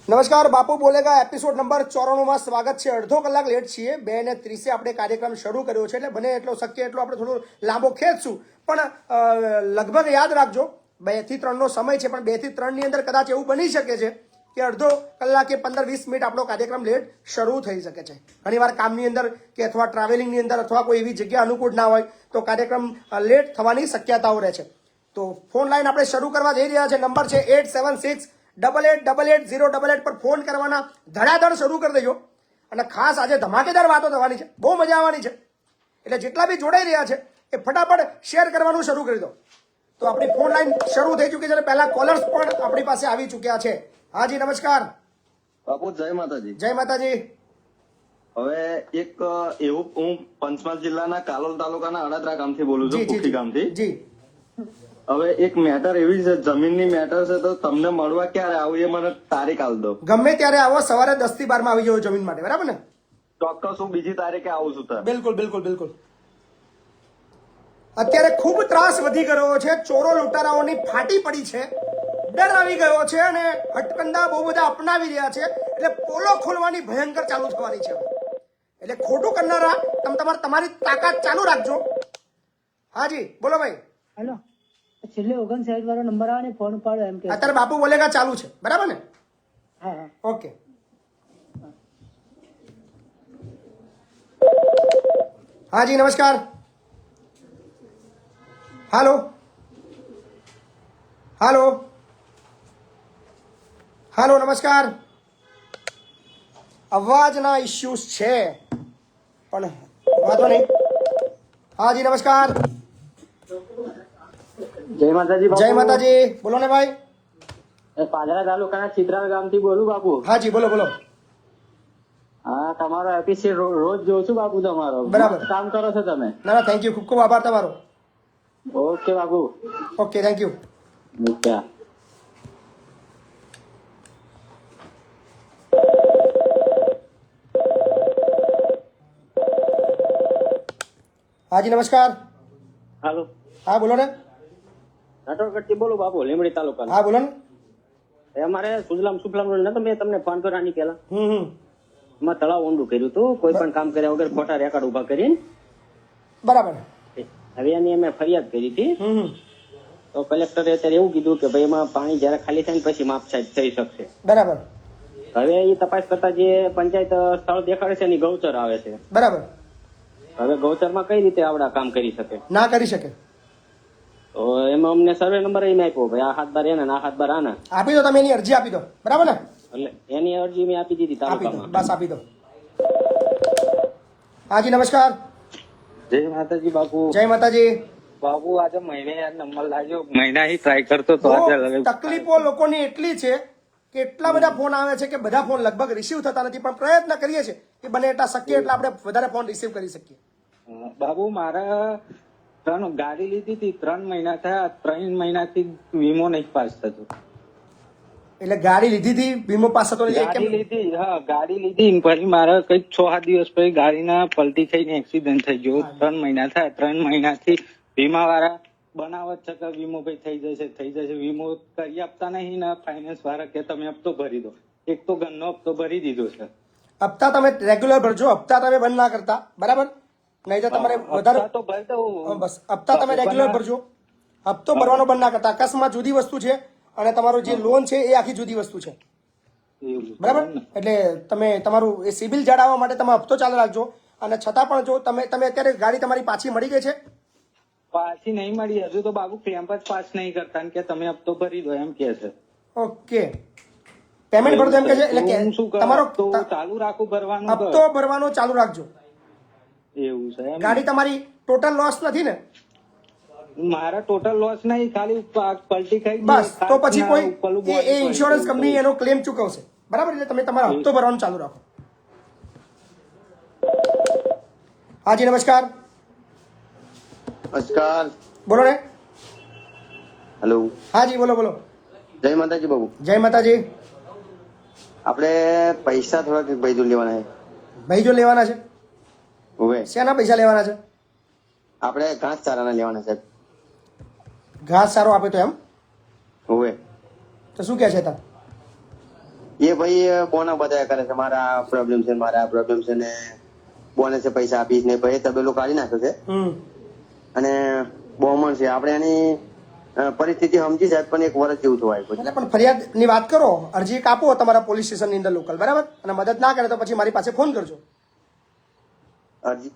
નમસ્કાર, બાપુ બોલેગા episode number 94 માં સ્વાગત છે। અડધો કલાક લેટ છીએ, 2:30 આપણે કાર્યક્રમ શરૂ કર્યો છે, એટલે બને એટલો શક્ય એટલો આપણે થોડું લાંબો ખેંચશું, પણ લગભગ યાદ રાખજો 2 થી 3 નો સમય છે, પણ 2 થી 3 ની અંદર કદાચ એવું બની શકે છે કે અડધો કલાક કે 15-20 મિનિટ આપણો કાર્યક્રમ લેટ શરૂ થઈ શકે છે। ઘણીવાર કામની અંદર કે અથવા ટ્રાવેલિંગની અંદર અથવા કોઈ એવી જગ્યા અનુકૂળ ના હોય તો કાર્યક્રમ લેટ થવાની શક્યતાઓ રહે છે। તો ફોન લાઈન આપણે શરૂ કરવા જઈ રહ્યા છે। નંબર છે 8768880888 પર ફોન કરવાના ધડાધડ શરૂ કરી દેજો। અને ખાસ આજે ધમાકેદાર વાતો થવાની છે, બહુ મજા આવવાની છે, એટલે જેટલા બી જોડાઈ રહ્યા છે એ ફટાફટ શેર કરવાનું શરૂ કરી દો। તો આપણી ફોન લાઈન શરૂ થઈ ચૂકી છે અને પહેલા કોલર્સ પણ આપણી પાસે આવી ચૂક્યા છે। હાજી નમસ્કાર બાપુ, જય માતાજી। જય માતાજી। હવે એક એવું, હું પંચમહાલ જિલ્લાના કાલોલ તાલુકાના અડાદરા ગામથી બોલું છું, જી કુખી જી ગામથી। જી હવે એક મેટર એવી છે, જમીનની મેટર છે, તો તમને મળવા ક્યારે આવું એ મને તારીખ આલ દો। ગમે ત્યારે આવો, સવારે 10 થી 12 માં આવી જાવ જમીન માટે, બરાબર ને? ચોક્કસ હું બીજી તારીખે આવું છું તાર। બિલકુલ બિલકુલ બિલકુલ। અત્યારે ખૂબ ત્રાસ વધી ગયો છે, ચોરો લૂંટારાઓની ફાટી પડી છે, ડર આવી ગયો છે અને હટકંડા બહુ બધા અપનાવી રહ્યા છે, એટલે પોલો ખોલવાની ભયંકર ચાલુ થવાની છે। એટલે ખોટું કરનારા તમારી તાકાત ચાલુ રાખજો। હાજી બોલો ભાઈ। હેલો, છેલ્લે 59 વાળો નંબર આવે ને ફોન ઉપાડો એમ કે અત્યારે બાપુ બોલેગા ચાલુ છે, બરાબર ને? હા હા ઓકે। હાજી નમસ્કાર। હાલો હાલો હાલો નમસ્કાર। અવાજના ઇશ્યુઝ છે, પણ વાંધો નહીં। હાજી નમસ્કાર। જય માતાજી બાપુ। જય માતાજી, બોલો ને ભાઈ। પાદરા તાલુકાના ચિત્રાલ ગામથી બોલું બાપુ। હાજી બોલો બોલો। હા, તમારો એપિસોડ રોજ જોઉં છું બાપુ તમારો। બરાબર। મસ્ત કામ કરો છો તમે। ના ના, થેન્ક યુ, ખૂબ ખૂબ આભાર તમારો। Okay Bapu, okay, thank you. મૂક્યા। હાજી નમસ્કાર। હાલો, હા બોલો ને। રાઠોડગઢથી બોલું બાપુ, લીંબડી તાલુકાના। હા બોલો ને। અમારે સુજલામ સુફલામ નતો મેં તમને ફોન કર્યો આની પેલા, હમ એમાં તળાવ ઊંડું કર્યું હતું, કોઈ પણ કામ કર્યા વગર ખોટા રેકર્ડ ઉભા કરીને। બરાબર। હવે એની અમે ફરિયાદ કરી હતી, હમ તો કલેક્ટરે અત્યારે એવું કીધું કે ભાઈ એમાં પાણી જયારે ખાલી થાય ને પછી માપ સાહેબ થઈ શકશે। બરાબર હવે એ તપાસ કરતા જે પંચાયત સ્થળ દેખાડે છે એની ગૌચર આવે છે। બરાબર। હવે ગૌચરમાં કઈ રીતે આવડા કામ કરી શકે? ના કરી શકે। તો એમાં અમને સર્વે નંબર એમ આપ્યો, ભાઈ આ હાથ બાર એના ને આ હાથ બાર આના, આપી દો, તમે એની અરજી આપી દો, બરાબર ને? એટલે એની અરજી મેં આપી દીધી આપી દો, તાલુકામાં। બસ આપી દો। હાજી નમસ્કાર। જય માતાજી બાપુ। જય માતાજી। બાપુ આજે મહિને નંબર લાગ્યો, મહિના થી ટ્રાય કરતો તો બહુ આજે તકલીફો લોકોની એટલી છે કે એટલા બધા ફોન આવે છે કે બધા ફોન લગભગ રિસીવ થતા નથી, પણ પ્રયત્ન કરીએ છીએ કે બને એટલા શક્ય એટલા આપણે વધારે ફોન રિસીવ કરી શકીએ। બાપુ મારા ગાડી લીધી હતી 3 મહિના થયા, 3 મહિનાથી વીમો નહીં પાસ થતો। એટલે ગાડી લીધી હતી, વીમો પાસ થતો નથી, ગાડી લીધી, હા ગાડી લીધી, પછી મારા કઈક 6-7 દિવસ પછી ગાડીના પલટી થઈને એક્સિડન્ટ થઈ ગયો। 3 મહિના થાય, 3 મહિનાથી વીમા વાળા બનાવત છે કે વીમો ભાઈ થઈ જશે, વીમો કરી આપતા નહીં ને ફાઇનાન્સ વાળા કે તમે હપ્તો ભરી દો। એક તો ગનનો હપ્તો ભરી દીધો છે। હપ્તા તમે રેગ્યુલર ભરજો, હપ્તા તમે બંધ ના કરતા, બરાબર? નહીં તો તમારે વધારે હપ્તા તો ભરી દઉં, બસ હપ્તા તમે રેગ્યુલર ભરજો, હપ્તો ભરવાનો બંધ ના કરતા। અકસ્માત જુદી વસ્તુ છે અને તમારો જે લોન છે એ આખી જુદી વસ્તુ છે, એવું છે બરાબર? ને? એટલે તમે તમારું એ સિબિલ જાળવવા માટે તમે હપ્તો ચાલુ રાખજો। અને છતાં પણ જો તમે અત્યારે ગાડી તમારી પાછી મળી ગઈ છે? પાછી નહીં મળી હજુ તો બાબુ, કેમ્પ જ પાસ નહીં કરતા કે તમે હપ્તો ભરી દો એમ કે છે। ઓકે, પેમેન્ટ ભરતો એમ કે છે, એટલે કે હું શું કરું, તમારો તો ચાલુ રાખું ભરવાનું? હપ્તો ભરવાનો ચાલુ રાખજો। એવું છે એમ? ગાડી તમારી ટોટલ લોસ નથી ને? મારા ટોટલ લોસ નહીં, ખાલી પલટી ખાઈ ગઈ, બસ તો પછી કોઈ પેલું એ body ઇન્સ્યોરન્સ પડી કંપની એનો ક્લેમ ચૂકવશે, બરાબર? એટલે તમે તમારો હપ્તો ભરવાનું ચાલુ રાખો। હાજી નમસ્કાર। નમસ્કાર। બોલો ને। હેલો, હાજી બોલો બોલો। જય માતાજી બાપુ। જય માતાજી। આપણે પૈસા થોડા ભાઈ જો લેવાના છે। ભાઈ જો લેવાના છે? હવે શેના પૈસા લેવાના છે? આપણે ઘાસ ચારાના લેવાના છે। ઘાસ સારો આપે તો એમ? હવે તો શું કહે છે તાર? એ એ ભાઈ બોના બધા કરે છે મારા આ પ્રોબ્લેમ છે મારા આ પ્રોબ્લેમ છે ને બોનસે પૈસા આપીશ ને ભાઈ તબેલો કાઢી નાખ્યો છે અને બોમણ છે આપણે એની પરિસ્થિતિ સમજી સાહેબ પણ 1 વર્ષ જેવું થવાય એટલે પણ ફરિયાદની વાત કરો, અરજી એક આપો તમારા પોલીસ સ્ટેશનની અંદર લોકલ, બરાબર? અને મદદ ના કરે તો પછી મારી પાસે ફોન કરજો. અરજી.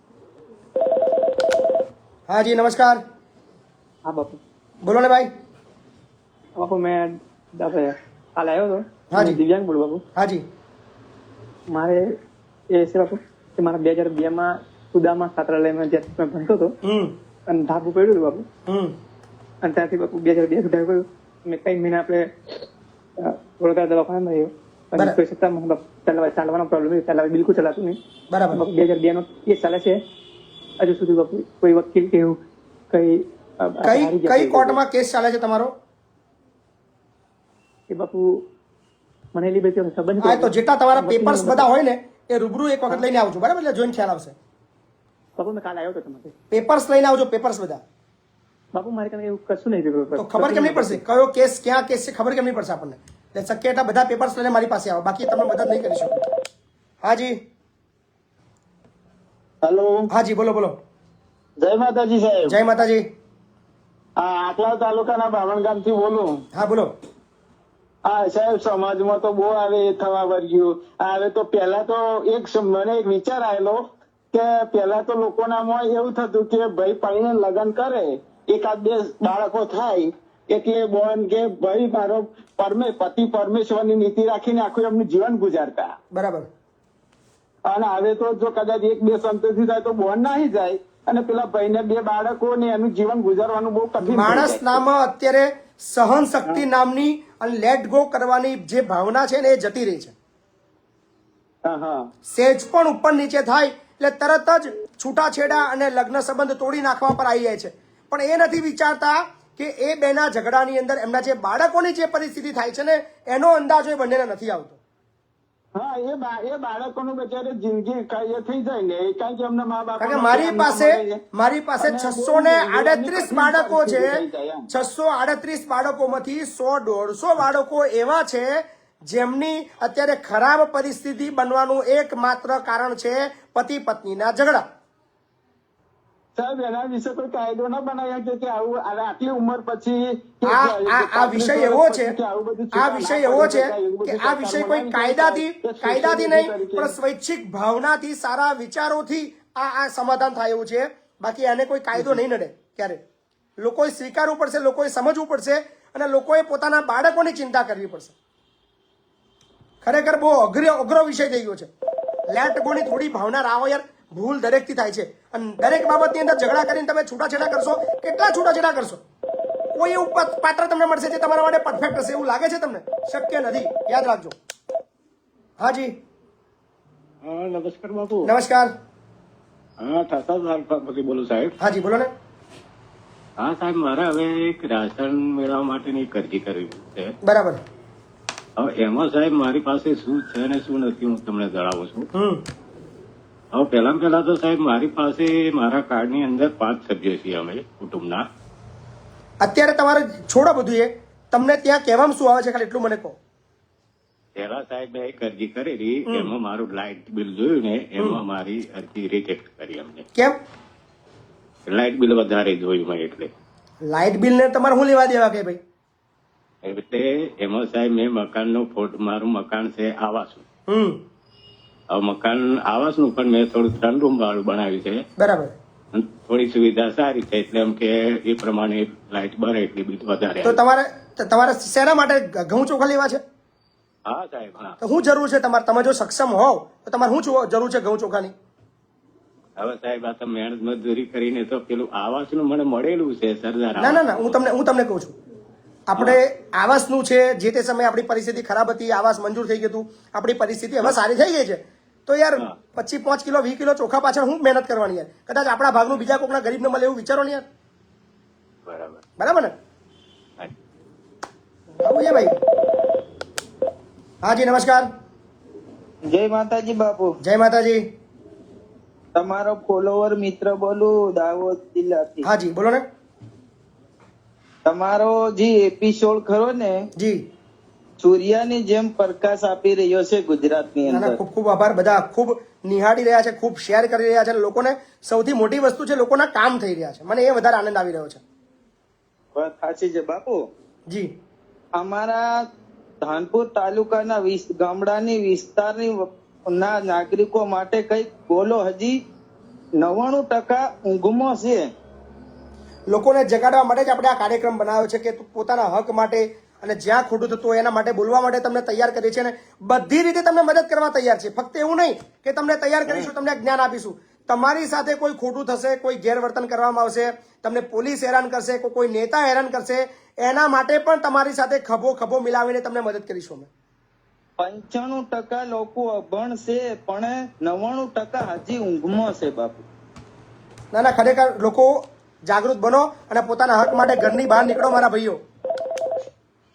હા જી નમસ્કાર. હા બાપુ. બોલો ને ભાઈ. બાપુ મેં કાલે આવ્યો હતો. હાજી. દિવ્યાંગ બોલું બાપુ. હાજી. મારે એ છે બાપુ કે મારા 2002 માં સુદામા છાત્રાલયમાં જ્યાં મેં ભણતો હતો અને ધાબુ પડ્યું હતું બાપુ. અને ત્યાંથી બાપુ 2002 સુધી પડ્યું. મેં કઈ મહિના આપણે વડોદરા દવાખાના રહ્યો અને કોઈ છતાં ચાલવાનો પ્રોબ્લેમ ચાલવા બિલકુલ ચલાતું નહીં. બરાબર. બાપુ 2002 નો કેસ ચાલે છે હજુ સુધી બાપુ. કોઈ વકીલ કે એવું કઈ કોર્ટમાં કેસ ચાલે છે તમારો? કે બાપુ મને એટલી બધી ખબર નથી. હા, તો જેટલા તમારા પેપર્સ બધા હોય ને એ રૂબરૂ એક વખત લઈને આવજો, બરાબર? એટલે જોઈને ખ્યાલ આવશે. બાપુ મેં કાલે આવ્યો હતો તમારે. પેપર્સ લઈને આવજો, પેપર્સ બધા. બાપુ મારે કઈ એવું કશું નહીં થયું. તો ખબર કેમ નહીં પડશે કયો કેસ ક્યાં કેસ છે? ખબર કેમ નહીં પડશે આપણને? એટલે શક્ય એટલા બધા પેપર્સ લઈને મારી પાસે આવો, બાકી તમને મદદ નહીં કરી શકું. હાજી. હેલો. હાજી બોલો બોલો. જય માતાજી સાહેબ. જય માતાજી. આટલા તાલુકાના બામણ થી બોલું. હા બોલો. હા સાહેબ, સમાજમાં તો બહુ આવે એ થવા વર્ગ્યું. હવે તો પેલા તો મને એક વિચાર આવેલો કે પેલા તો લોકોનામાં એવું થતું કે ભાઈ પાણીને લગ્ન કરે, 1-2 બાળકો થાય એટલે બોન કે ભાઈ મારો પતિ પરમેશ્વરની નીતિ રાખીને આખું એમનું જીવન ગુજારતા. બરાબર. અને હવે તો જો કદાચ 1-2 સંતતિ થાય તો બોન નાહી જાય અને પેલા ભાઈને 2 બાળકો ને એનું જીવન ગુજારવાનું બહુ કઠિન. માણસ નામાં અત્યારે સહન શક્તિ નામની અને લેટ ગો કરવાની જે ભાવના છે ને એ જતી રહી છે. સેજ પણ ઉપર નીચે થાય એટલે તરત જ છૂટાછેડા અને લગ્ન સંબંધ તોડી નાખવા પર આવી જાય છે. પણ એ નથી વિચારતા કે એ બેના ઝઘડાની અંદર એમના જે બાળકોની જે પરિસ્થિતિ થાય છે ને એનો અંદાજો એ બંનેને નથી આવતો. હા, એ બાળકોનું બચારે જિંદગી થઈ જાય ને, કારણ કે એમના મા બાપ. કારણ કે મારી પાસે 638 બાળકો છે. 638 બાળકોમાંથી 100-150 બાળકો એવા છે જેમની અત્યારે ખરાબ પરિસ્થિતિ બનવાનું એકમાત્ર કારણ છે પતિ પત્નીના ઝઘડા. સાહેબ એના વિશે કોઈ કાયદો ના બનાવ્યા કે આવું આટલી ઉંમર પછી આ વિષય એવો છે કે આ વિષય કોઈ કાયદાથી નહીં પણ સ્વૈચ્છિક ભાવનાથી સારા વિચારોથી આ સમાધાન થાય એવું છે. બાકી આને કોઈ કાયદો નહીં નડે ક્યારે. લોકોએ સ્વીકારવું પડશે, લોકોએ સમજવું પડશે અને લોકોએ પોતાના બાળકોની ચિંતા કરવી પડશે. ખરેખર બહુ અઘરો વિષય થઈ ગયો છે. લેટ ગોની થોડી ભાવના રાહો યાર. ભૂલ દરેકથી થાય છે અને દરેક બાબતની અંદર ઝઘડા કરીને તમે છૂટાછેડા કરશો. કેટલા છૂટાછેડા કરશો? કોઈ એવું પાત્ર તમને મળશે જે તમારા માટે પરફેક્ટ હશે એવું લાગે છે તમને? શક્ય નથી, યાદ રાખજો. હાજી. નમસ્કાર બાપુ. નમસ્કાર. હા, ઠાસા બોલું સાહેબ. હાજી બોલો ને. હા સાહેબ, મારે હવે એક રાશન મેળવવા માટેની એક અરજી કરવી છે. બરાબર. હવે એમાં સાહેબ મારી પાસે શું છે ને શું નથી હું તમને જણાવું છું. હવે પહેલા તો સાહેબ મારી પાસે મારા કાર્ડની અંદર 5 સભ્યો છીએ અમે કુટુંબના. અત્યારે તમારે છોડો બધું એ તમને ત્યાં કહેવામાં શું આવે છે ખાલી એટલું મને કહો. પહેલા સાહેબ મેં એક અરજી કરેલી, એમાં મારું લાઇટ બિલ જોયું ને એમાં મારી અરજી રિજેક્ટ કરી અમને. કેમ? લાઇટ બિલ વધારે જોયું મેં એટલે. લાઇટ બિલ ને તમારે શું લેવા દેવા કે ભાઈ? એટલે એમાં સાહેબ મેં મકાનનો મારું મકાન છે આવાસનું. હવે મકાન આવાસનું પણ મેં થોડું 3 રૂમ વાળું બનાવ્યું છે. બરાબર. થોડી સુવિધા સારી છે એટલે એમ કે એ પ્રમાણે લાઇટ બને એટલી બિલ વધારે. તો તમારે શેના માટે ઘઉં ચોખા લેવા છે? હા સાહેબ. હા, તો શું જરૂર છે તમારે? તમે જો સક્ષમ હોવ તો તમારે શું જરૂર છે ઘઉં ચોખાની? હવે સાહેબ આ તો મહેનત મજદૂરી કરીને તો પેલું આવાસનું મને મળેલું છે સરદાર. ના હું તમને કહું છું. આપણે આવાસનું છે, જે તે સમયે આપણી પરિસ્થિતિ ખરાબ હતી, આવાસ મંજૂર થઈ ગયું હતું, આપણી પરિસ્થિતિ હવે સારી થઈ ગઈ છે. તો યાર 25 કિલો 20 કિલો ચોખા પાછળ હું મહેનત કરવાની યાર? કદાચ આપણા ભાગનું બીજા કોકના ગરીબને મળે એવું વિચારો ને યાર. બરાબર ને? આવું છે ભાઈ. હાજી નમસ્કાર. જય માતાજી બાપુ. જય માતાજી. તમારો ફોલોવર મિત્ર બોલું દાહોદ જિલ્લાથી. હાજી બોલો ને. તમારો જે એપિસોડ ખરો ને જી સૂર્યની જેમ પ્રકાશ આપી રહ્યો છે ગુજરાતની ના ના, અંદર. ખૂબ ખૂબ આભાર. બધા ખૂબ નિહાળી રહ્યા છે, ખૂબ શેર કરી રહ્યા છે અને લોકોને સૌથી મોટી વસ્તુ છે લોકોના કામ થઈ રહ્યા છે. મને એ વધારે આનંદ આવી રહ્યો છે. વાત સાચી છે બાપુ. જી અમારા ધાનપુર તાલુકાના ગામડાની વિસ્તારની ના નાગરિકો માટે કઈક બોલો. હજી 99% ઊંઘમાં છે. લોકોને જગાડવા માટે જ આપણે આ કાર્યક્રમ બનાવ્યો છે કે પોતાના હક માટે અને જ્યાં ખોટું થતું હોય એના માટે બોલવા માટે તમને તૈયાર કરીએ છીએ અને બધી રીતે તમને મદદ કરવા તૈયાર છે. ફક્ત એવું નહીં કે તમને તૈયાર કરીશું, તમને જ્ઞાન આપીશું. તમારી સાથે કોઈ ખોટું થશે, કોઈ ગેરવર્તન કરવામાં આવશે, તમને પોલીસ હેરાન કરશે, કોઈ નેતા હેરાન કરશે, એના માટે પણ તમારી સાથે ખભો મિલાવીને તમને મદદ કરીશું અમે. 95% લોકો અભણ છે પણ 99% હજી ઊંઘમાં છે બાપુ. ના ના, ખરેખર લોકો જાગૃત બનો અને પોતાના હક માટે ઘરની બહાર નીકળો મારા ભાઈઓ.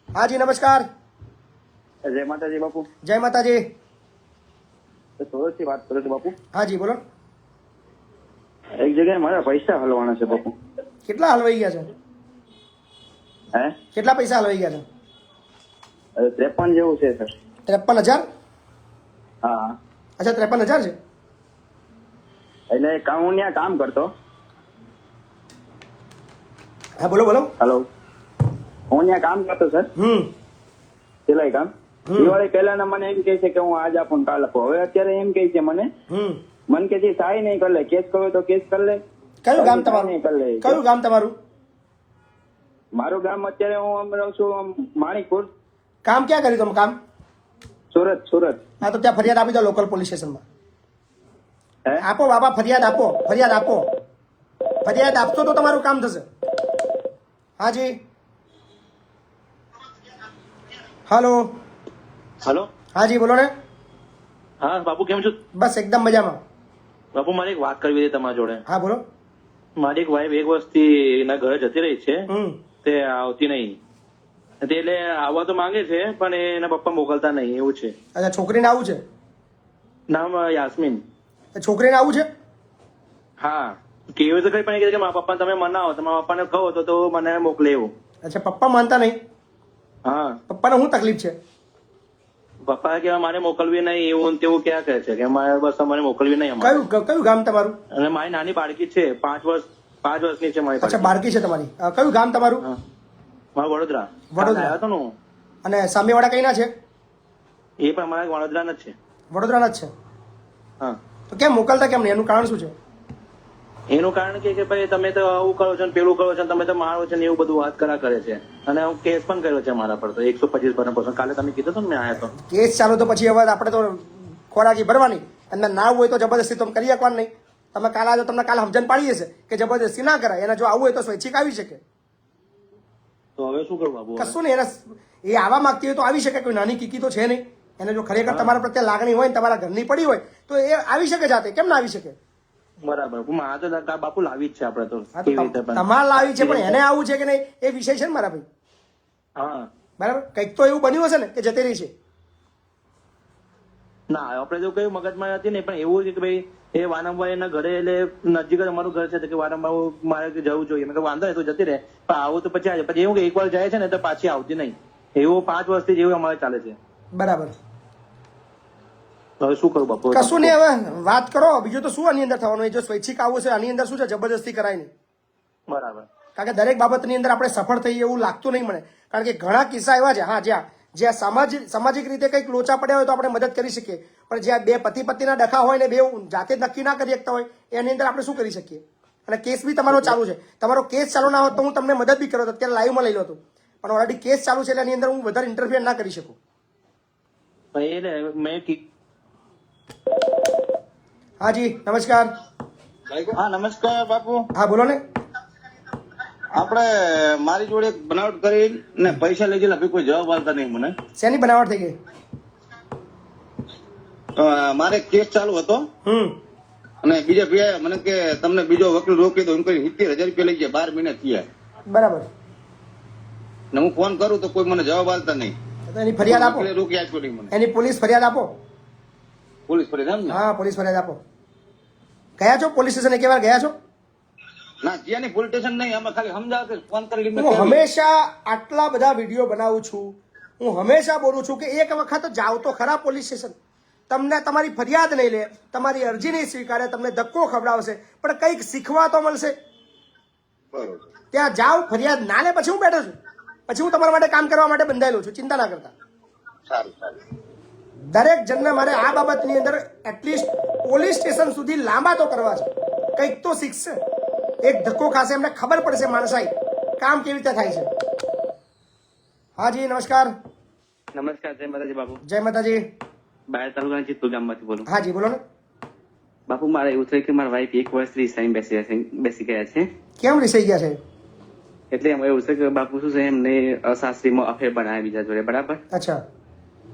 હાજી નમસ્કાર. જય માતાજી બાપુ. જય માતાજી. સુરતથી વાત કરું છું બાપુ. હાજી બોલો. એક જગ્યાએ મારા પૈસા હલવાના છે બાપુ. કેટલા હલવાઈ ગયા છે? હે? કેટલા પૈસા હલવાઈ ગયા છે? 53 જેવું છે સર. 53,000? હા. અચ્છા, 53,000 છે. એટલે હું ત્યાં કામ કરતો. હા બોલો બોલો. હેલો. હું ત્યાં કામ કરતો સર. સિલાઈ કામ. દિવાળી પહેલા મને એમ કહે છે કે હું આજ આપું કાલ આપું. હવે અત્યારે એમ કહે છે મને કે જે સાઈ નહીં કરી લે, કેસ કરવો તો કેસ કરી લે. કયું ગામ તમારું? કયું ગામ તમારું? મારું ગામ અત્યારે હું રહું છું માણિકપુર. કામ ક્યાં કર્યું તમે? કામ સુરત. હા, તો ત્યાં ફરિયાદ આપી દો લોકલ પોલીસ સ્ટેશનમાં. હે? આપો બાબા, ફરિયાદ આપો. ફરિયાદ આપશો તો તમારું કામ થશે. હાજી. હલો. હાજી બોલો ને. હા બાપુ, કેમ છો? બસ એકદમ મજામાં. બાપુ, મારે એક વાત કરવી હતી તમારી જોડે. હા બોલો. મારી એક વાઈફ 1 વર્ષથી એના ઘરે જતી રહી છે, તે આવતી નહીં. તે એટલે આવવા તો માંગે છે પણ એના પપ્પા મોકલતા નહીં, એવું છે. અચ્છા, છોકરીને આવું છે? નામ યાસ્મીન. છોકરીને આવું છે? હા, કેવું તો કઈ પણ કે મારા પપ્પા તમે મનાવો, તમારા પપ્પાને કહો તો મને મોકલે એવું. અચ્છા, પપ્પા માનતા નહીં? હા. પપ્પાને શું તકલીફ છે? પપ્પા કે મારે મોકલવી નહીં, એવું તેવું ક્યાં કહે છે કે મારે બસ તમારે મોકલવી નહીં અમારે. કયું ગામ તમારું? અને મારી નાની બાળકી છે, 5 વર્ષની છે મારી. અચ્છા, બાળકી છે તમારી. કયું ગામ તમારું? મારું વડોદરા. આવ્યો હતો ને હું. અને સામેવાળા કઈના છે? એ પણ મારા વડોદરાના જ છે. વડોદરાના જ છે. હા. તો કેમ મોકલતા કેમ નહીં? એનું કારણ શું છે? એનું કારણ કે ભાઈ તમે તો આવું કરો છો ને પેલું કરો છો, તમે તો મારો છો ને એવું બધું વાત કરે છે. અને હું કેસ પણ કર્યો છે મારા પર તો 125%. કાલે તમે કીધું હતું ને, મેં આવ્યા તો. કેસ ચાલુ તો પછી હવે આપણે તો ખોરાકી ભરવાની. અને ના હોય તો જબરદસ્તી તો કરી શકવાનું નહીં. તમે કાલે જો તમને કાલે સમજણ પાડી હશે કે જબરદસ્તી ના કરાય. એને જો આવું હોય તો સ્વૈચ્છિક આવી શકે. તો હવે શું કરવું બાબુ? કશું નહીં. એ આવવા માંગતી હોય તો આવી શકે. કોઈ નાની કીકી તો છે નહીં. એને જો ખરેખર તમારા પ્રત્યે લાગણી હોય ને તમારા ઘરની પડી હોય તો એ આવી શકે જાતે. કેમ ના આવી શકે? બરાબર. મારા તો બાપુ લાવી જ છે આપણે તો. કેવી રીતે પણ તમારે લાવી છે પણ એને આવું છે કે નહીં એ વિષય છે ને મારા ભાઈ. હા બરાબર. કંઈક તો એવું બન્યું હશે ને કે જતી રહી છે. ના, આપણે તો કયું મગજમાં હતી નહીં, પણ એવું છે કે ભાઈ એ વારંવાર એના ઘરે એટલે નજીક જ અમારું ઘર છે તો કે વારંવાર મારે જવું જોઈએ. મેં વાંધો નહીં તો જતી રહે, પણ આવું તો પછી આવે. પછી એવું કે એકવાર જાય છે ને તો પાછી આવતી નહીં. એવું 5 વર્ષથી જેવું અમારે ચાલે છે. બરાબર. હવે શું કરું બાપુ? કશું નહીં. હવે વાત કરો. બીજું તો શું આની અંદર થવાનું? જો સ્વૈચ્છિક આવું છે આની અંદર શું છે? જબરદસ્તી કરાય નહીં. બરાબર. કારણ કે દરેક બાબતની અંદર આપણે સફળ થઈએ એવું લાગતું નહીં મને. કારણ કે ઘણા કિસ્સા એવા છે હા જ્યાં સામાજિક રીતે કંઈક લોચા પડ્યા હોય તો આપણે મદદ કરી શકીએ. પણ જ્યાં બે પતિ પત્નીના ડખા હોય ને બે જાતે જ નક્કી ના કરી શકતા હોય એની અંદર આપણે શું કરી શકીએ? અને કેસ બી તમારો ચાલુ છે. તમારો કેસ ચાલુ ના હોત તો હું તમને મદદ બી કર્યો હતો, અત્યારે લાઈવમાં લઈ લો હતો. પણ ઓલરેડી કેસ ચાલુ છે એટલે એની અંદર હું વધારે ઇન્ટરફિયર ના કરી શકું. હાજી નમસ્કાર. હા નમસ્કાર બાપુ. હા બોલો ને. આપણે મારી જોડે બનાવટ કરી ને પૈસા લઈ ગયેલા, કોઈ જવાબ આવતા નહીં મને. શેની બનાવટ થઈ ગઈ? મારે કેસ ચાલુ હતો અને બીજા ભાઈ મને કે તમને બીજો વકીલ રોકી દો એમ કરી 70,000 રૂપિયા લઈ ગયા. 12 મહિના થયા. બરાબર. ને હું ફોન કરું તો કોઈ મને જવાબ આવતા નહીં. એની ફરિયાદ આપો. રોકી આપ્યો નહીં મને. એની પોલીસ ફરિયાદ આપો. પોલીસ ફરિયાદ એમ ને? હા પોલીસ ફરિયાદ આપો. ગયા છો પોલીસ સ્ટેશન? એક વાર ગયા છો? ના ત્યાંની પોલીસ સ્ટેશન નહીં, અમે ખાલી સમજાવશે ફોન કરી. હું હંમેશા આટલા બધા વિડીયો બનાવું છું. હું હંમેશા બોલું છું કે એક વખત જાઓ તો ખરા પોલીસ સ્ટેશન, તમને તમારી ફરિયાદ નહીં લે, તમારી અરજી નહીં સ્વીકારે, તમને ધક્કો ખવડાવશે, પણ કંઈક શીખવા તો મળશે. બરોબર. ત્યાં જાઓ, ફરિયાદ ના લે, પછી હું બેઠો છું, પછી હું તમારા માટે કામ કરવા માટે બંધાયેલો છું, ચિંતા ના કરતા. સારું સારું. દરેક જણને મારે આ બાબતની અંદર એટલીસ્ટ પોલીસ સ્ટેશન સુધી લાંબા તો કરવા છે, કંઈક તો શીખશે. એક ધક્કો ખાશે, એમને ખબર પડશે માણસાઈ કામ કેવી રીતે થાય છે. હાજી નમસ્કાર. નમસ્કાર, જય માતાજી બાપુ. જય માતાજી. બાયડ તાલુકાના ચિત્તોડ ગામમાંથી બોલું. હાજી બોલો ને. બાપુ મારે એવું થયું કે મારા વાઈફ 1 વર્ષથી રિસાઈન બેસી ગયા છે. કેમ રિસાઈ ગયા છે? એટલે એમાં એવું છે કે બાપુ શું છે, એમને સાસરીમાં અફેર બનાવ્યા બીજા જોડે, બરાબર. અચ્છા.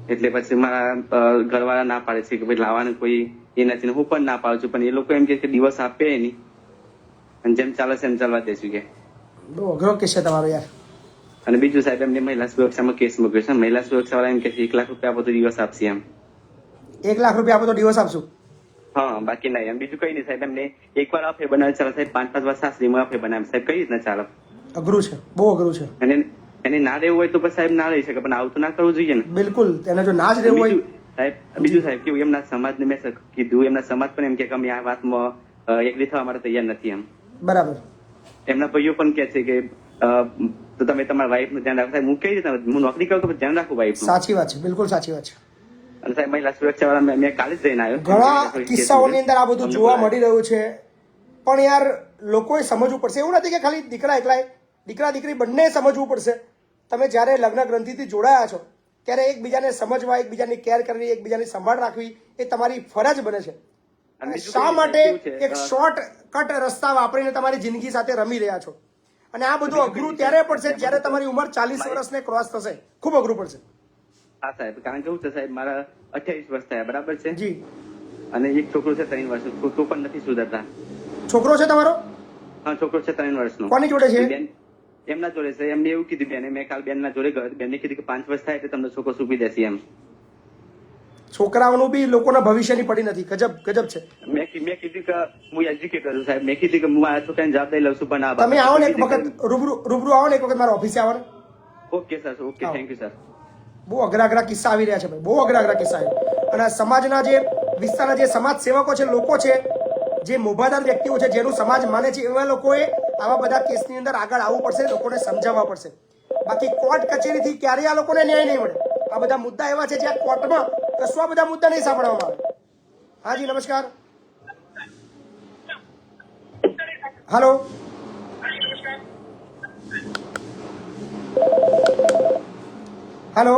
એટલે પછી મારા ઘરવાળા ના પાડે છે કે ભાઈ લાવવાનું કોઈ એ નથી. હું પણ ના પાડું છું, પણ એ લોકો એમ કે દિવસ આપે નહીં, અને જેમ ચાલે છે એમ ચાલવા દેશું કે. બહુ અઘરો કેસ છે તમારો યાર. અને બીજું સાહેબ, એમને મહિલા સુરક્ષામાં કેસ મૂક્યો છે. મહિલા સુરક્ષા વાળા એમ કે 1 લાખ રૂપિયા આપો તો દિવસ આપશે એમ. 1 લાખ રૂપિયા આપો તો દિવસ આપશું? હા, બાકી નહીં. એમ બીજું કઈ નહીં સાહેબ. એમને એકવાર અફેર બનાવે ચાલે સાહેબ, 5-5 વાર સાસરીમાં અફેર બનાવે સાહેબ, કઈ રીતના ચાલે? અઘરું છે, બહુ અઘરું છે. અને એને ના રહેવું હોય તો પછી સાહેબ ના રહી શકે, પણ આવું તો ના કરવું જોઈએ ને. બિલકુલ. તેને જો ના જ રહેવું હોય. બીજું સાહેબ કેવું, એમના સમાજને મેં કીધું, એમના સમાજ પણ એમ કે અમે આ વાતમાં એગ્રી થવા માટે તૈયાર નથી એમ. બરાબર. એમના ભાઈઓ પણ કે છે કે તો તમે તમારા વાઈફ નું ધ્યાન રાખો. સાહેબ હું કઈ રીતે, હું નોકરી કરું તો ધ્યાન રાખું વાઈફ નું. સાચી વાત છે, બિલકુલ સાચી વાત છે. અને સાહેબ મહિલા સુરક્ષા વાળા મેં કાલે જ જઈને આવ્યો. ઘણા કિસ્સાઓની અંદર આ બધું જોવા મળી રહ્યું છે, પણ યાર લોકોએ સમજવું પડશે. એવું નથી કે ખાલી દીકરા એકલા, દીકરા દીકરી બંને સમજવું પડશે. તમે જ્યારે લગ્ન ગ્રંથિથી જોડાયા છો ત્યારે એકબીજાને સમજવા, એકબીજાની કેર કરવી, એકબીજાની સંભાળ રાખવી એ તમારી ફરજ બને છે. શા માટે એક શોર્ટ કટ રસ્તા વાપરીને તમારી જિંદગી સાથે રમી રહ્યા છો? અને આ બધું અઘરું ત્યારે પડશે જ્યારે તમારી ઉંમર 40 વર્ષને ક્રોસ થશે. ખૂબ અઘરું પડશે. હા સાહેબ, કારણ કે શું છે સાહેબ, મારા 28 વર્ષ થયા, બરાબર છે જી. અને એક છોકરો છે 3 વર્ષ, તો પણ નથી સુધરતા. છોકરો છે તમારો? હા, છોકરો છે 3 વર્ષનો. કોની જોડે છે? એમના જોડે છે. એમને એવું કીધું બેને, મેં કાલ બેન ના જોડે ગયો, બેને કીધું કે 5 વર્ષ થાય એટલે તમને છોકરો સુપી દેશે એમ. છોકરાઓનું બી લોકોના ભવિષ્યની પડી નથી. ગજબ ગજબ છે. મેં કીધું કે હું એજ્યુકેટર છું સાહેબ, મેં કીધું કે હું આ છોકરાની જવાબદારી લઉં છું, પણ તમે આવો ને એક વખત રૂબરૂ આવો ને એક વખત મારા ઓફિસે આવો ને. Okay sir, okay, thank you sir. બહુ અઘરા કિસ્સા આવી રહ્યા છે ભાઈ, બહુ અઘરા કિસ્સા આવી. અને સમાજના જે વિસ્તારના જે સમાજ સેવકો છે, લોકો છે, જે મોભાદાર વ્યક્તિઓ છે, જેનું સમાજ માને છે, એવા લોકોએ આવા બધા કેસની અંદર આગળ આવવું પડશે, લોકોને સમજાવવા પડશે. બાકી કોર્ટ કચેરીથી ક્યારેય આ લોકોને ન્યાય નહીં મળે. આ બધા મુદ્દા એવા છે જ્યાં કોર્ટમાં કશું આ બધા મુદ્દા નહીં સાંભળવામાં આવે. હાજી નમસ્કાર. હાલો. હાલો.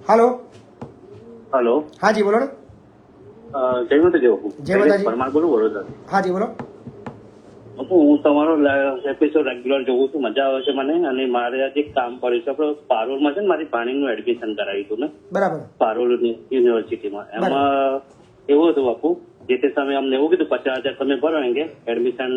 હાલો. હેલો. હાજી બોલો ને. જય માતાજી બાપુ. જય માતાજી. પરમાર બોલું, વડોદરા. હાજી બોલો. બાપુ હું તમારો એપિસોડ રેગ્યુલર જોઉં છું, મજા આવે છે મને. અને મારે આજે એક કામ પડ્યું છે. આપણે પારોલમાં છે ને મારી પાણીનું એડમિશન કરાવ્યું હતું ને. બરાબર. પારોલ યુનિવર્સિટીમાં. એમાં એવું હતું બાપુ, જે તે સમયે અમને એવું કીધું 50,000 તમે ભરો એમ કે એડમિશન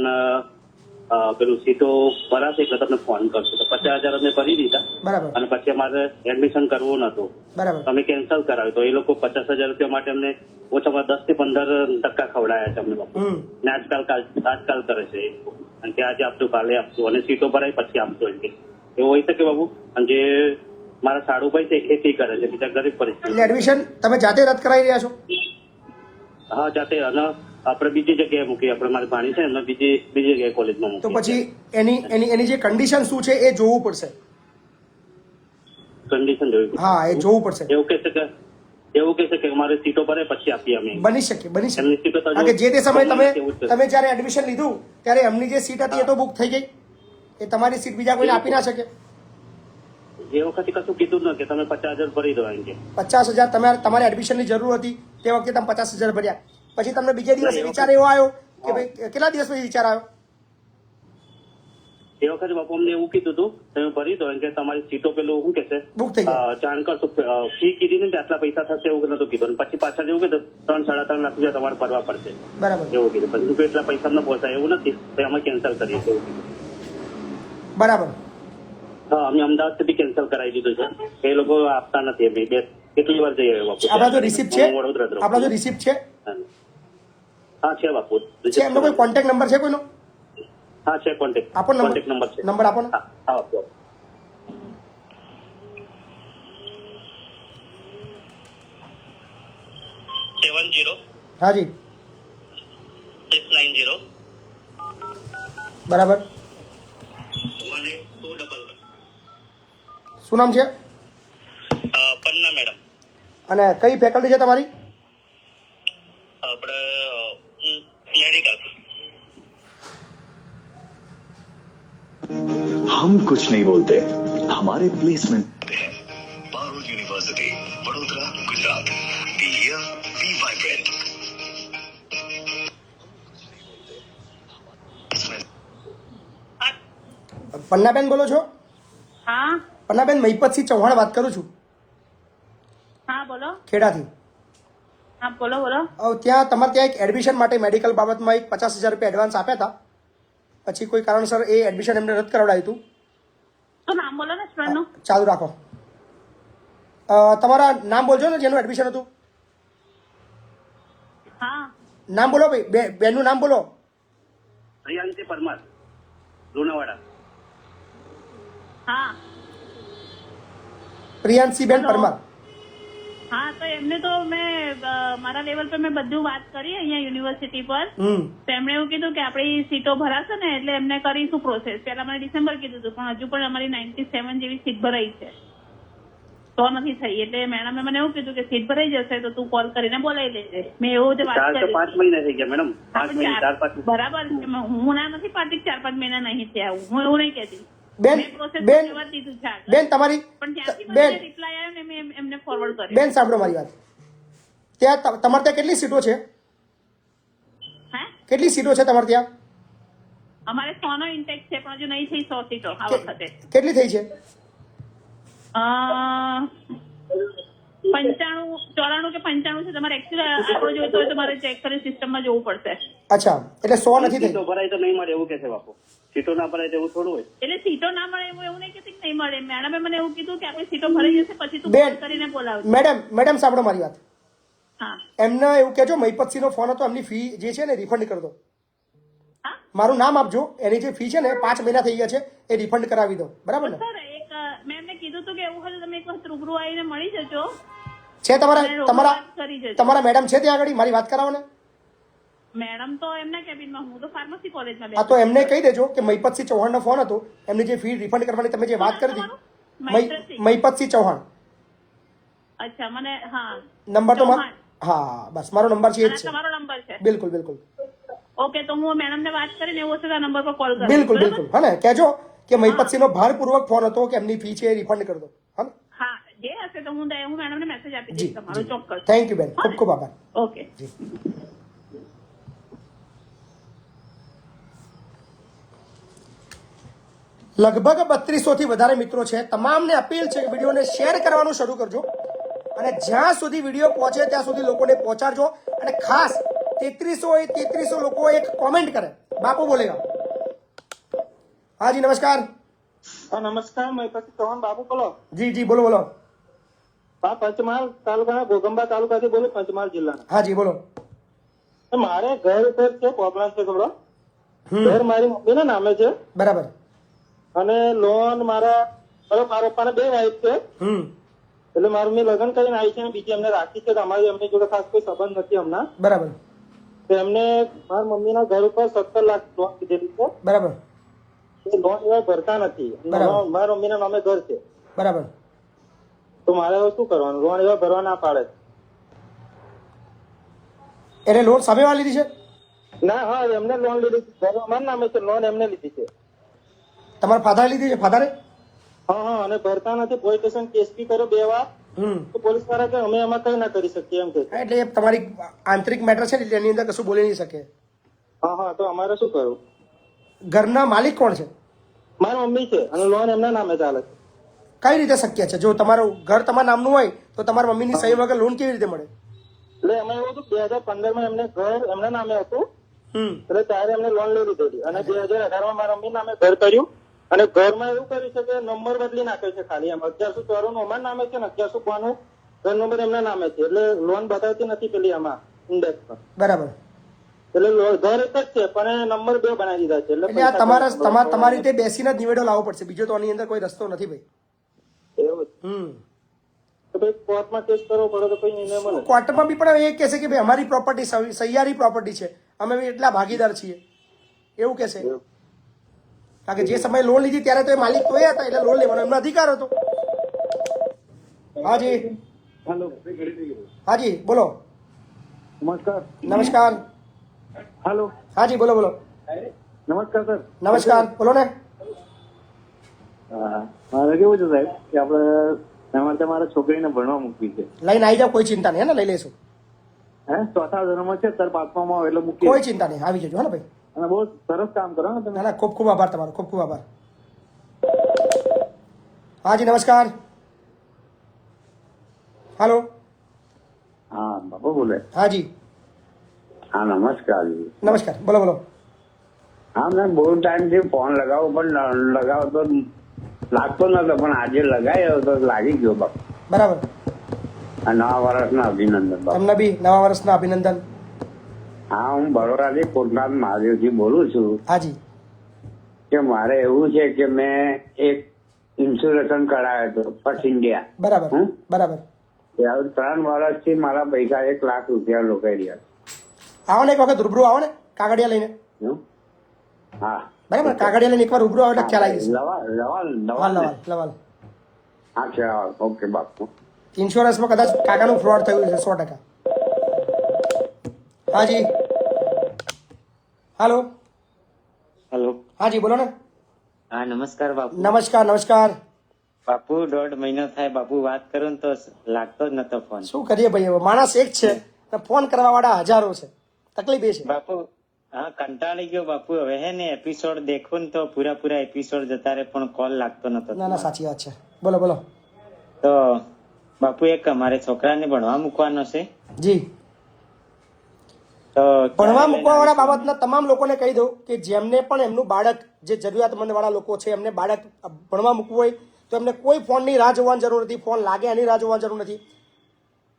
પેલું સીટો ભરાશે એટલે તમને ફોન કરશો. તો 50,000 અમે ભરી દીધા. બરાબર. અને પછી અમારે એડમિશન કરવું નતું. બરાબર. અમે કેન્સલ કરાવ્યું. તો એ લોકો 50,000 રૂપિયા માટે અમને ઓછામાં 10 થી 15% ખવડાયા છે અમને બાપુ. ને આજકાલ કરે છે એ લોકો. અને કે આજે આપશું, કાલે આપશું, અને સીટો ભરાય પછી આપશું એમ કે. એવું હોય શકે બાપુ. અને જે મારા સાડુભાઈ છે એ ફી કરે છે, બીજા ગરીબ પરિસ્થિતિ. એડમિશન તમે જાતે રદ કરાવી રહ્યા છો? હા, જાતે. અને આપણે બીજી જગ્યાએ મૂકી, આપણે મારી ભાણી છે એમને બીજી જગ્યાએ કોલેજમાં મૂકી. તો પછી એની જે કન્ડિશન શું છે એ જોવું પડશે. કન્ડિશન જોવી. હા, એ જોવું પડશે. એવું કહેશે કે અમારે સીટો ભરે પછી આપીએ અમે. બની શકે. એમની સીટો તો કારણ કે જે તે સમયે તમે જયારે એડમિશન લીધું ત્યારે એમની જે સીટ હતી એ તો બુક થઈ ગઈ. એ તમારી સીટ બીજા કોઈને આપી ના શકે. એ વખતે કશું કીધું ન કે તમે 50,000 ભરી દો એમ કે. 50,000 તમારે એડમિશનની જરૂર હતી તે વખતે તમે 50,000 ભર્યા. પછી તમને બીજે દિવસે વિચાર એવો આવ્યો કે ભાઈ કેટલા દિવસ પછી વિચાર આવ્યો? એ વખતે બાપુ અમને એવું કીધું હતું તમે ભરી દો કે તમારી સીટો પેલું શું કે છે બુક થઈ ગઈ. જાણ કરશો. ફી કીધી ને આટલા પૈસા થશે એવું નતું કીધું. પછી પાછળ એવું કીધું 3-3.5 લાખ રૂપિયા તમારે ભરવા પડશે. બરાબર. એવું કીધું. પછી એટલા પૈસા ન પહોંચાય એવું નથી તો અમે કેન્સલ કરીએ એવું કીધું. બરાબર. હા, અમે અમદાવાદ સુધી કેન્સલ કરાવી દીધું છે. એ લોકો આપતા નથી. અમે કેટલી વાર જઈએ બાપુ. આપણા જો રિસિપ્ટ છે, આપણા જો રિસિપ્ટ છે હા છે બાપુ. છે એમનો કોઈ કોન્ટેક્ટ નંબર છે કોઈનો? હા છે કોન્ટેક્ટ. આપો નંબર. કોન્ટેક્ટ નંબર છે. નંબર આપો ને. હા આપો. 70 હાજી 690 બરાબર. 18211. શું નામ છે? પન્ના મેડમ. અને કઈ ફેકલ્ટી છે તમારી? આપણે મેડિકલ. हम कुछ नहीं बोलते, हमारे placement Parul university Vadodara Gujarat. Be here, be vibrant. Pannaben બોલો છો? હા પન્નાબેન મહિપતસિંહ ચૌહાણ વાત કરું છું હા બોલો. ખેડાથી. હા બોલો બોલો. ત્યાં તમારે ત્યાં એક એડમિશન માટે મેડિકલ બાબતમાં એક 50,000 રૂપિયા એડવાન્સ આપ્યા હતા, પછી કોઈ કારણસર એ એડમિશન એમને રદ કરાવડાયું હતું. તો નામ બોલો ને સ્ટુડન્ટનું. ચાલુ રાખો. તમારા નામ બોલજો ને જેનું એડમિશન હતું. હા નામ બોલો ભાઈ, બેનનું નામ બોલો. પ્રિયાંશી પરમાર, લુણાવાડા. હા પ્રિયાંશીબેન પરમાર. હા તો એમને તો મેં મારા લેવલ પર મેં બધું વાત કરી અહીંયા યુનિવર્સિટી પર. તો એમણે એવું કીધું કે આપણી સીટો ભરાશે ને એટલે એમને કરીશું પ્રોસેસ. પહેલા મને ડિસેમ્બર કીધું હતું, પણ હજુ પણ અમારી 97 જેવી સીટ ભરાઈ છે, તો નથી થઈ. એટલે મેડમે મને એવું કીધું કે સીટ ભરાઈ જશે તો તું કોલ કરીને બોલાવી લેજે. મેં એવું જ વાત કરી. 5 મહિના થઈ ગયા મેડમ. 5 મહિના 4-5. બરાબર છે. હું ના નથી પાડતી 4-5 મહિના નહીં થયા, હું એવું નહીં કહેતી. બેન બેન બેન તમારી પણ ત્યાંથી બેન મને રિપ્લાય આવ્યો ને મેં એમને ફોરવર્ડ કર્યો. બેન સાંભળો મારી વાત. ત્યાં તમારે ત્યાં કેટલી સીટો છે? હે કેટલી સીટો છે તમારે ત્યાં? અમારે 100 નો ઇન્ટેક છે, પણ હજુ નહીં થઈ 100 સીટો આ વખતે. કેટલી થઈ છે? 94 કે 95 છે. તમારે એકચ્યુઅલી આંકડો જોઈતો હોય તો મારે ચેક કરી સિસ્ટમમાં જોવું પડશે. અચ્છા, એટલે 100 નથી થઈ. સીટો ભરાય તો નહીં મળે એવું કે છે બાપુ. સીટો ના ભરાય તો એવું થોડું હોય. એટલે સીટો ના મળે એવું નહીં કહેતી કે નહીં મળે. મેડમે મને એવું કીધું કે આપણી સીટો ભરાઈ જશે પછી તું બેન કોલ કરીને બોલાવજો. મેડમ સાંભળો મારી વાત. હા એમને એવું કહેજો મહિપતસિંહનો ફોન હતો, એમની ફી જે છે ને રિફંડ કરી દો. મારું નામ આપજો, એની જે ફી છે ને 5 મહિના થઈ ગયા છે એ રિફંડ કરાવી દો. બરાબર ને? સર એક મેં એમને કીધું હતું કે એવું હોય તો તમે એક વખત રૂબરૂ આવીને મળી જજો. છે તમારા અને રૂબરૂ તમારા વાત કરી જજો. તમારા મેડમ છે ત્યાં આગળ? મારી વાત કરાવો ને. મેડમ તો એમના કેબિનમાં, હું તો ફાર્મસી કોલેજમાં હા, તો એમને કહી દેજો કે મહિપતસિંહ ચૌહાણનો ફોન હતો, એમની જે ફી રિફંડ કરવાની તમે જે વાત કરી હતી. મહિપતસિંહ ચૌહાણ. અચ્છા મને હા નંબર તો હા બસ મારો નંબર છે એ જ છે. તમારો નંબર છે? બિલકુલ બિલકુલ. ઓકે, તો હું મેડમ ને વાત કરીને એવું હશે તો આ નંબર પર કોલ કરું. બિલકુલ બિલકુલ. હા ને, કહેજો કે મહિપતસિંહનો ભારપૂર્વક ફોન હતો કે એમની ફી છે એ રિફંડ કરી દો. હા ને? હા જે હશે તો હું મેડમ ને મેસેજ આપી દઈશ તમારો ચોક્કસ. થેન્ક યુ બેન, ખૂબ ખૂબ આભાર. ઓકે. લગભગ 3200 થી વધારે મિત્રો છે. તમામને અપીલ છે કે વિડીયોને શેર કરવાનું શરૂ કરજો અને જ્યાં સુધી વિડીયો પહોંચે ત્યાં સુધી લોકોને પહોંચાડજો. અને ખાસ 3300 લોકો એક કોમેન્ટ કરે. બાપુ બોલેગા. હાજી નમસ્કાર. હા નમસ્કાર, મહિપતસિંહ ચૌહાણ બાબુ બોલો. જી જી બોલો બોલો. હા પંચમહાલ તાલુકાના ઘોગંબા તાલુકાથી બોલું, પંચમહાલ જિલ્લાના. હાજી બોલો. મારે ઘર ઉપર છે પ્રોબ્લેમ છે થોડો. ઘર મારી મમ્મીના નામે છે. બરાબર. અને લોન મારા પપ્પાને 2 વાઈફ છે. એટલે મારું મેં લગ્ન કરીને આવી છે, બીજી એમને રાખી છે. અમારી એમની જોડે ખાસ કોઈ સંબંધ નથી હમણાં. બરાબર. તો એમને મારા મમ્મીના ઘર ઉપર 17 લાખ લોન લીધેલી છે. બરાબર. લોન એવા ભરતા નથી. મારા મમ્મીના નામે ઘર છે. બરાબર. તો મારે હવે શું કરવાનું? લોન એવા ભરવા ના પાડે. એને લોન સામેવાળી લીધી છે? ના, હા એમને લોન લીધી છે. ઘર અમારા નામે છે, લોન એમને લીધી છે. તમારા ફાધરે લીધી છે? ફાધરે? હા, અને ભરતા નથી. પોલીસ સ્ટેશન કેસ બી કર્યો 2 વાર. તો પોલીસ વાળા કે અમે એમાં કઈ ના કરી શકીએ એમ કે. એટલે તમારી આંતરિક મેટર છે એટલે એની અંદર કશું બોલી નહીં શકે. હા, તો અમારે શું કરવું? ઘરના માલિક કોણ છે? મારી મમ્મી છે અને લોન એમના નામે ચાલે છે. કઈ રીતે શક્ય છે? જો તમારું ઘર તમારા નામનું હોય તો તમારા મમ્મીની સહી વગર લોન કેવી રીતે મળે? એટલે એમાં એવું હતું 2015 માં એમને ઘર એમના નામે હતું. એટલે ત્યારે એમને લોન લઈ લીધેલી અને 2018 માં મારા મમ્મી નામે ઘર કર્યું. અને ઘરમાં એવું કર્યું છે કે નંબર બદલી નાખ્યો છે ખાલી. એમ 1194 અમારા નામે છે ને 1192 ઘર નંબર એમના નામે છે. એટલે લોન બતાવતી નથી પેલી આમાં ઇન્ડેક્સ પર. બરાબર. એટલે ઘર એક જ છે પણ નંબર 2 બનાવી દીધા છે એટલે આ તમારી રીતે બેસીને જ નિવેડો લાવવો પડશે, બીજો તો આની અંદર કોઈ રસ્તો નથી ભાઈ. એવું તો ભાઈ કોર્ટમાં કેસ કરવો પડે તો કોઈ નિર્ણય મળે. કોર્ટમાં બી પણ એ કહેશે કે ભાઈ અમારી પ્રોપર્ટી સહિયારી પ્રોપર્ટી છે, અમે બી એટલા ભાગીદાર છીએ એવું કહેશે. કારણ કે જે સમયે લોન લીધી ત્યારે તો એ માલિક તો એ હતા, એટલે લોન લેવાનો એમનો અધિકાર હતો. હાજી હાજી બોલો. નમસ્કાર. નમસ્કાર. હેલો. હાજી બોલો બોલો. નમસ્કાર સર. નમસ્કાર બોલો ને. મારે કેવું છે સાહેબ કે આપણે મારા છોકરીને ભણવા મૂકવી છે. લઈને આવી જાવ, કોઈ ચિંતા નહીં, હે ને લઈ લેશું. ચોથા ધોરણમાં છે, સર 5માં આવે એટલે મૂકી. કોઈ ચિંતા નહીં, આવી જજો હે ને ભાઈ. અને બહુ સરસ કામ કરો ને તમે. ખૂબ ખૂબ આભાર તમારો, ખૂબ ખૂબ આભાર. હાજી નમસ્કાર. હાલો. હા બાપુ બોલે. હાજી હા નમસ્કાર. નમસ્કાર બોલો બોલો. હા મેં બહુ ટાઈમ થી ફોન લગાવો પણ લગાવતો લાગતો નતો, પણ આજે લગાવ્યો તો લાગી ગયો બાપુ. બરાબર. નવા વર્ષના અભિનંદન બાપુ. તમને બી નવા વર્ષના અભિનંદન. હા હું બરોડાથી કોટનાથ મહાદેવજી બોલું છું. હાજી. કે મારે એવું છે કે મેં એક ઇન્સ્યોરન્સ કરાવ્યો હતો ફર્સ્ટ ઇન્ડિયા. બરાબર બરાબર. 3 વર્ષથી મારા પૈસા 1 લાખ રૂપિયા રોકાઈ રહ્યા. આવો ને એક વખત રૂબરૂ આવો ને કાગડિયા લઈને. હા બરાબર, કાગડિયા લઈને એકવાર રૂબરૂ આવો એટલે ખ્યાલ આવી જશે. લવાલ. હા છે ઓકે બાપુ. ઇન્સ્યોરન્સમાં કદાચ કાકાનું ફ્રોડ થયું છે 100%. હાજી હાલો. હેલો. હાજી બોલો ને. હા નમસ્કાર બાપુ. નમસ્કાર નમસ્કાર. બાપુ 1.5 મહિનો થાય બાપુ વાત કરું તો લાગતો જ નતો ફોન. શું કરીએ ભાઈ, હવે માણસ એક છે ફોન કરવા વાળા હજારો છે, તકલીફ એ છે બાપુ. હા કંટાળી ગયો બાપુ, હવે હે ને એપિસોડ દેખું ને તો પૂરા એપિસોડ જતા રહે પણ કોલ લાગતો નતો. ના સાચી વાત છે. બોલો બોલો. તો બાપુ એક અમારે છોકરાને ભણવા મૂકવાનો છે. જી. તો ભણવા મૂકવા વાળા બાબતના તમામ લોકોને કહી દઉં કે જેમને પણ એમનું બાળક, જે જરૂરિયાતમંદ વાળા લોકો છે, એમને બાળક ભણવા મૂકવું હોય તો એમને કોઈ ફોનની રાહ જોવાની જરૂર નથી, ફોન લાગે એની રાહ જોવાની જરૂર નથી.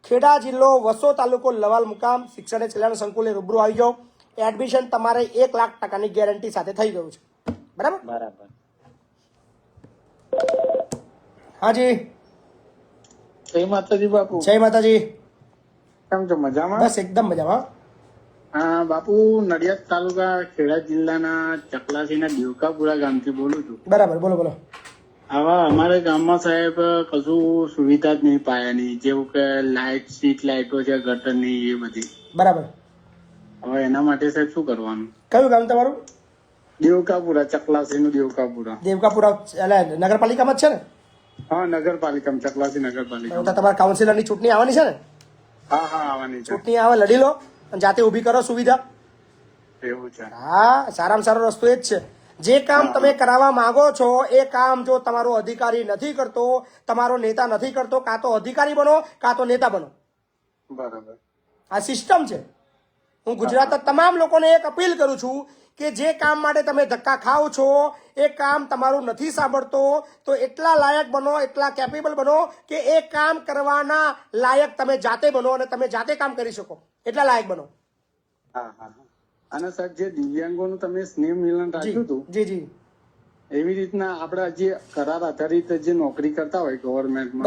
ખેડા જિલ્લો, વસો તાલુકો, લવાલ મુકામ શિક્ષણ કલ્યાણ સંકુલે રૂબરૂ આવી જાઓ. એડમિશન તમારે 1,00,000% ગેરંટી સાથે થઈ ગયું છે. બરાબર. હાજી. જય માતાજી બાપુ. જય માતાજી. કેમ છો, મજામાં? બસ એકદમ મજામાં. હા બાપુ, નડિયાદ તાલુકા ખેડા જિલ્લાના ચકલાસીના દેવકાપુરા ગામથી બોલું છું. બરાબર બોલો બોલો. હવે અમારે ગામમાં સાહેબ કશું સુવિધા જ નહીં પાયાની, જેવું કે લાઇટ, સ્ટ્રીટ લાઇટો છે, ગટરની એ બધી. બરાબર. હવે એના માટે સાહેબ શું કરવાનું? કયું ગામ તમારું? દેવકાપુરા, ચકલાસીનું દેવકાપુરા. દેવકાપુરા એટલે નગરપાલિકામાં જ છે ને? હા નગરપાલિકામાં, ચકલાસી નગરપાલિકા. તમારા કાઉન્સિલરની ચૂંટણી આવવાની છે ને? હા આવવાની છે. ચૂંટણી આવે, લડી લો અને જાતે ઉભી કરો સુવિધા. એવું છે? હા, સારામાં સારો રસ્તો એ જ છે. જે કામ તમે કરાવવા માંગો છો એ કામ જો તમારો અધિકારી નથી કરતો, તમારો નેતા નથી કરતો, કાં તો અધિકારી બનો કાં તો નેતા બનો. બરાબર. આ સિસ્ટમ છે. હું ગુજરાતના તમામ લોકોને એક અપીલ કરું છું કે જે કામ માટે તમે ધક્કા ખાઓ છો એ કામ તમારું નથી સાંભળતો તો એટલા લાયક બનો, એટલા કેપેબલ બનો કે એ કામ કરવાના લાયક તમે જાતે બનો અને તમે જાતે કામ કરી શકો, એટલા લાયક બનો. હા. અને સાહેબ જે દિવ્યાંગોનું તમે સ્નેહ મિલન રાખ્યું હતું, જી એવી રીતના આપણે જે કરાર આધારિત જે નોકરી કરતા હોય ગવર્મેન્ટમાં,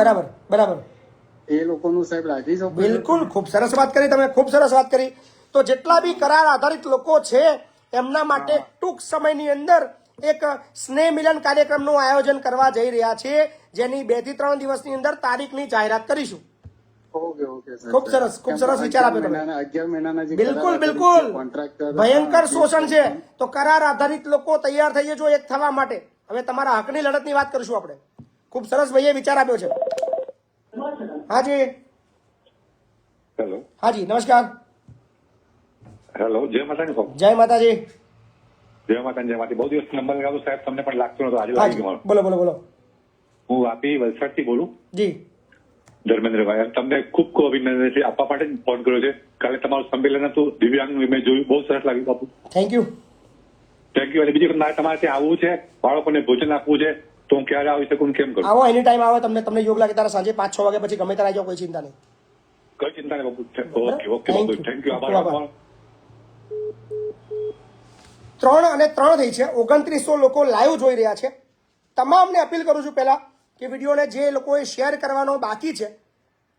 બરાબર એ લોકોનું સાહેબ રાખી શકો? બિલકુલ, ખૂબ સરસ વાત કરી તમે, ખૂબ સરસ વાત કરી. તો જેટલા બી કરાર આધારિત લોકો છે એમના માટે ટૂંક સમયની અંદર એક સ્નેહ મિલન કાર્યક્રમનું આયોજન કરવા જઈ રહ્યા છે, જેની 2 થી 3 દિવસની અંદર તારીખની જાહેરાત કરીશું. ઓકે. ખૂબ સરસ વિચાર આપ્યો તમે. 11 મહિનાના જે બિલકુલ ભયંકર શોષણ છે. તો કરાર આધારિત લોકો તૈયાર થઈ જજો એક થવા માટે. હવે તમારા હકની લડતની વાત કરીશું આપણે. ખૂબ સરસ ભાઈએ વિચાર આપ્યો છે. હાજી. હેલો. હાજી નમસ્કાર. હેલો, જય માતાજી. જય માતાજી. જય માતાજી. બહુ દિવસ નંબર લગાવું સાહેબ, તમને પણ લાગતું નતો, આજે લાગી ગયો. બોલો. હું વાપી વલસાડથી બોલું. જી. ધર્મેન્દ્રભાઈ, તમને ખૂબ ખૂબ અભિનંદન છે, આપવા માટે ફોન કર્યો છે. કાલે તમારું સંમેલન હતું દિવ્યાંગનું, મેં જોયું, બહુ સરસ લાગ્યું બાપુ. Thank you. અને બીજી મારે તમારે ત્યાં આવવું છે, બાળકોને ભોજન આપવું છે, તો હું ક્યારે આવી શકું, કેમ કરું? આવો, એની ટાઈમ આવો, તમને યોગ લાગે ત્યારે સાંજે 5-6 વાગ્યા પછી ગમે ત્યારે આવી જાઓ, કોઈ ચિંતા નહીં. કઈ ચિંતા નહીં બાપુ. Okay Bapu, thank you. આભાર. 3 અને 3 થઈ છે. 2900 લોકો લાઈવ જોઈ રહ્યા છે. તમામને અપીલ કરું છું પહેલા કે વિડીયોને જે લોકોએ શેર કરવાનો બાકી છે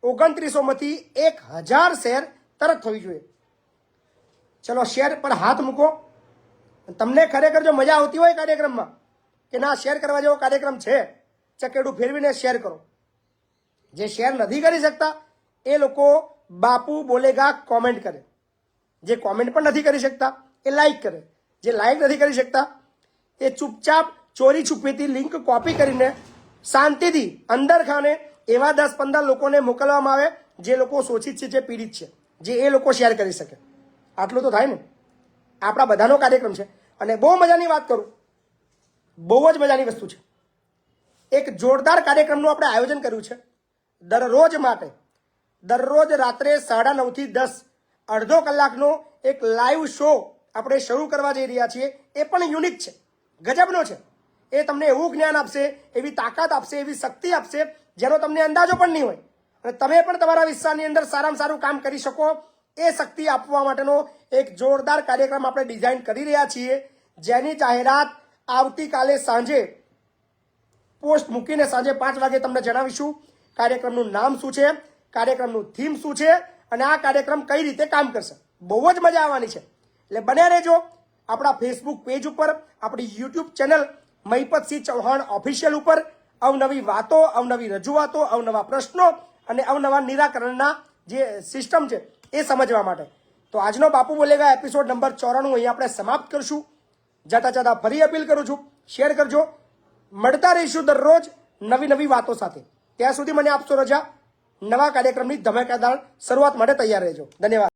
2900 માંથી 1000 શેર તરત થવી જોઈએ. ચલો શેર પર હાથ મૂકો. તમને ખરેખર જો મજા આવતી હોય કાર્યક્રમમાં કે ના શેર કરવા જેવો કાર્યક્રમ છે, ચકેડું ફેરવીને શેર કરો. જે શેર નથી કરી શકતા એ લોકો બાપુ બોલેગા કોમેન્ટ કરે. જે કોમેન્ટ પણ નથી કરી શકતા એ લાઈક કરે. જે લાઈક નથી કરી શકતા એ ચૂપચાપ ચોરી છુપીથી લિંક કોપી કરીને શાંતિથી અંદર ખાને એવા 10-15 લોકોને મોકલવામાં આવે જે લોકો શોષિત છે, જે પીડિત છે, જે એ લોકો શેર કરી શકે. આટલું તો થાય ને. આપણા બધાનો કાર્યક્રમ છે. અને બહુ મજાની વાત કરું, બહુ જ મજાની વસ્તુ છે. એક જોરદાર કાર્યક્રમનું આપણે આયોજન કર્યું છે દરરોજ માટે. દરરોજ રાત્રે 9:30 થી 10 અડધો કલાકનો એક લાઈવ શો આપણે શરૂ કરવા જઈ રહ્યા છીએ. એ પણ યુનિક છે, ગજબનો છે. એ તમને એવું જ્ઞાન આપશે, એવી તાકાત આપશે, એવી શક્તિ આપશે જેનો તમને અંદાજો પણ નહીં હોય. અને તમે પણ તમારા વિસ્તારની અંદર સારામાં સારું કામ કરી શકો એ શક્તિ આપવા માટેનો એક જોરદાર કાર્યક્રમ આપણે ડિઝાઇન કરી રહ્યા છીએ, જેની જાહેરાત આવતીકાલે સાંજે પોસ્ટ મૂકીને સાંજે 5 વાગે તમને જણાવીશું. કાર્યક્રમનું નામ શું છે, કાર્યક્રમનું થીમ શું છે અને આ કાર્યક્રમ કઈ રીતે કામ કરશે. બહુ જ મજા આવવાની છે. એટલે બન્યા રહેજો આપણા ફેસબુક પેજ ઉપર, આપણી YouTube channel Mahipatsinh Chauhan official ઉપર અવનવી વાતો, અવનવી રજૂઆતો, અવનવા પ્રશ્નો અને અવનવા નિરાકરણના જે સિસ્ટમ છે એ સમજવા માટે. તો આજનો બાપુ બોલેગા એપિસોડ નંબર 94 અહીં આપણે સમાપ્ત કરશું. જતા ફરી અપીલ કરું છું, શેર કરજો. મળતા રહીશું દરરોજ નવી વાતો સાથે. ત્યાં સુધી મને આપશો રજા. નવા કાર્યક્રમની ધમાકેદાર શરૂઆત માટે તૈયાર રહેજો. ધન્યવાદ.